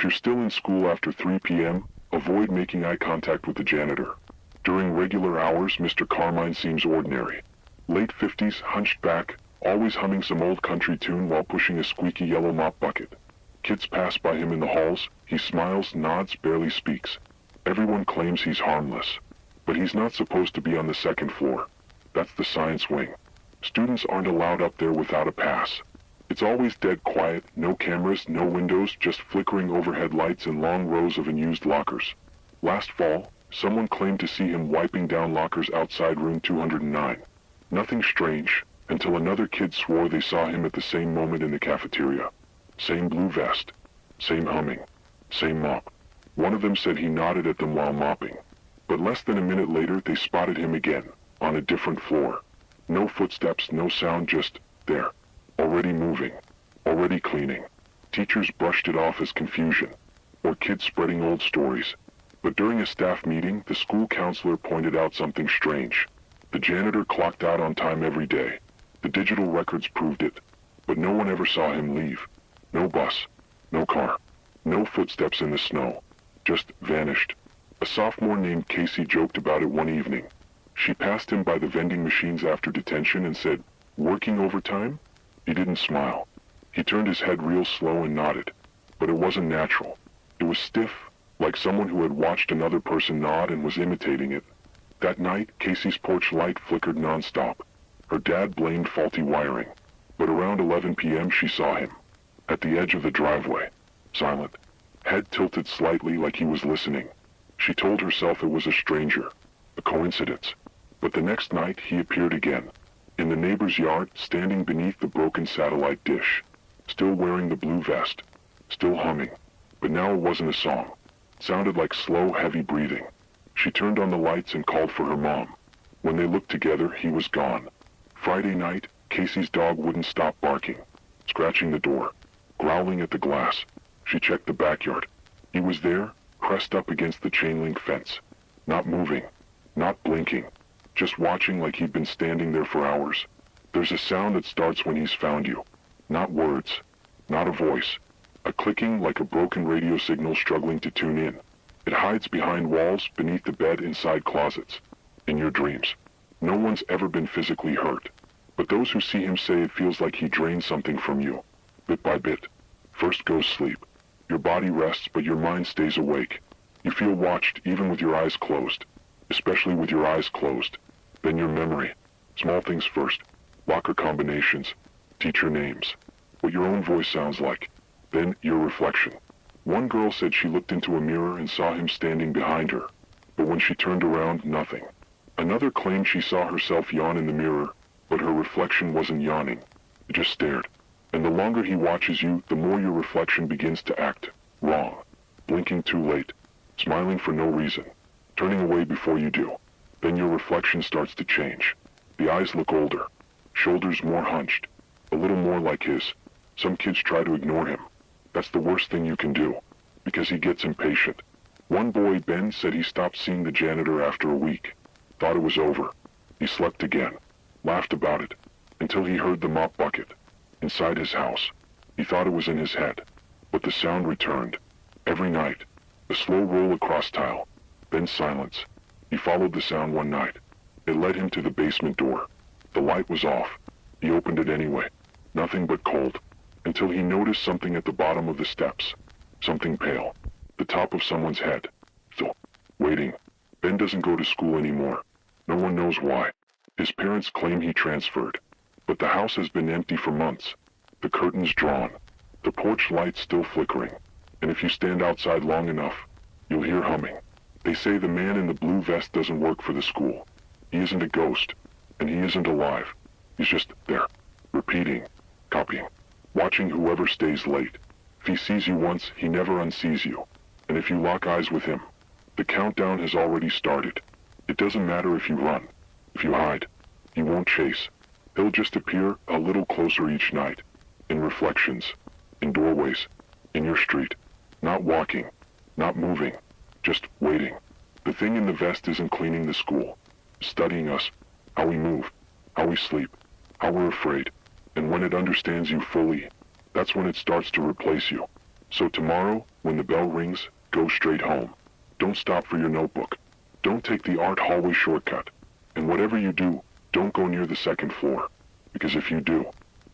If you're still in school after 3 p.m., avoid making eye contact with the janitor. During regular hours, Mr. Carmine seems ordinary. Late 50s, hunched back, always humming some old country tune while pushing a squeaky yellow mop bucket. Kids pass by him in the halls. He smiles, nods, barely speaks. Everyone claims he's harmless. But he's not supposed to be on the second floor. That's the science wing. Students aren't allowed up there without a pass. It's always dead quiet, no cameras, no windows, just flickering overhead lights and long rows of unused lockers. Last fall, someone claimed to see him wiping down lockers outside room 209. Nothing strange, until another kid swore they saw him at the same moment in the cafeteria. Same blue vest, same humming, same mop. One of them said he nodded at them while mopping. But less than a minute later, they spotted him again, on a different floor. No footsteps, no sound, just there. Already moving, already cleaning. Teachers brushed it off as confusion, or kids spreading old stories. But during a staff meeting, the school counselor pointed out something strange. The janitor clocked out on time every day. The digital records proved it. But no one ever saw him leave. No bus, no car, no footsteps in the snow. Just vanished. A sophomore named Casey joked about it one evening. She passed him by the vending machines after detention and said, "Working overtime?" He didn't smile. He turned his head real slow and nodded. But it wasn't natural. It was stiff, like someone who had watched another person nod and was imitating it. That night, Casey's porch light flickered nonstop. Her dad blamed faulty wiring. But around 11 p.m. she saw him. At the edge of the driveway. Silent. Head tilted slightly like he was listening. She told herself it was a stranger. A coincidence. But the next night, he appeared again. In the neighbor's yard, standing beneath the broken satellite dish. Still wearing the blue vest. Still humming. But now it wasn't a song. It sounded like slow, heavy breathing. She turned on the lights and called for her mom. When they looked together, he was gone. Friday night, Casey's dog wouldn't stop barking. Scratching the door. Growling at the glass. She checked the backyard. He was there, pressed up against the chain-link fence. Not moving. Not blinking. Just watching like he'd been standing there for hours. There's a sound that starts when he's found you. Not words. Not a voice. A clicking like a broken radio signal struggling to tune in. It hides behind walls, beneath the bed, inside closets. In your dreams. No one's ever been physically hurt. But those who see him say it feels like he drains something from you. Bit by bit. First goes sleep. Your body rests, but your mind stays awake. You feel watched even with your eyes closed. Especially with your eyes closed. Then your memory. Small things first. Locker combinations. Teacher names. What your own voice sounds like. Then your reflection. One girl said she looked into a mirror and saw him standing behind her. But when she turned around, nothing. Another claimed she saw herself yawn in the mirror, but her reflection wasn't yawning. It just stared. And the longer he watches you, the more your reflection begins to act wrong. Blinking too late. Smiling for no reason. Turning away before you do. Then your reflection starts to change. The eyes look older. Shoulders more hunched. A little more like his. Some kids try to ignore him. That's the worst thing you can do. Because he gets impatient. One boy, Ben, said he stopped seeing the janitor after a week. Thought it was over. He slept again. Laughed about it. Until he heard the mop bucket. Inside his house. He thought it was in his head. But the sound returned. Every night. A slow roll across tile. Then silence. He followed the sound one night. It led him to the basement door. The light was off. He opened it anyway. Nothing but cold. Until he noticed something at the bottom of the steps. Something pale. The top of someone's head. Still. Waiting. Ben doesn't go to school anymore. No one knows why. His parents claim he transferred. But the house has been empty for months. The curtains drawn. The porch light still flickering. And if you stand outside long enough, you'll hear humming. They say the man in the blue vest doesn't work for the school. He isn't a ghost. And he isn't alive. He's just there. Repeating. Copying. Watching whoever stays late. If he sees you once, he never unsees you. And if you lock eyes with him, the countdown has already started. It doesn't matter if you run. If you hide. He won't chase. He'll just appear a little closer each night. In reflections. In doorways. In your street. Not walking. Not moving. Just waiting. The thing in the vest isn't cleaning the school. Studying us. How we move. How we sleep. How we're afraid. And when it understands you fully, that's when it starts to replace you. So tomorrow, when the bell rings, go straight home. Don't stop for your notebook. Don't take the art hallway shortcut. And whatever you do, don't go near the second floor. Because if you do,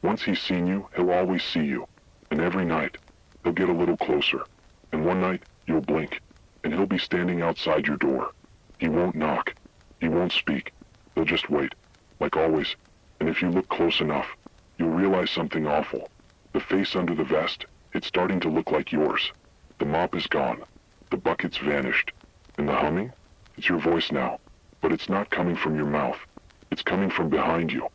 once he's seen you, he'll always see you. And every night, he'll get a little closer. And one night, you'll blink, and he'll be standing outside your door. He won't knock. He won't speak. He'll just wait, like always. And if you look close enough, you'll realize something awful. The face under the vest, it's starting to look like yours. The mop is gone. The bucket's vanished. And the humming? It's your voice now. But it's not coming from your mouth. It's coming from behind you.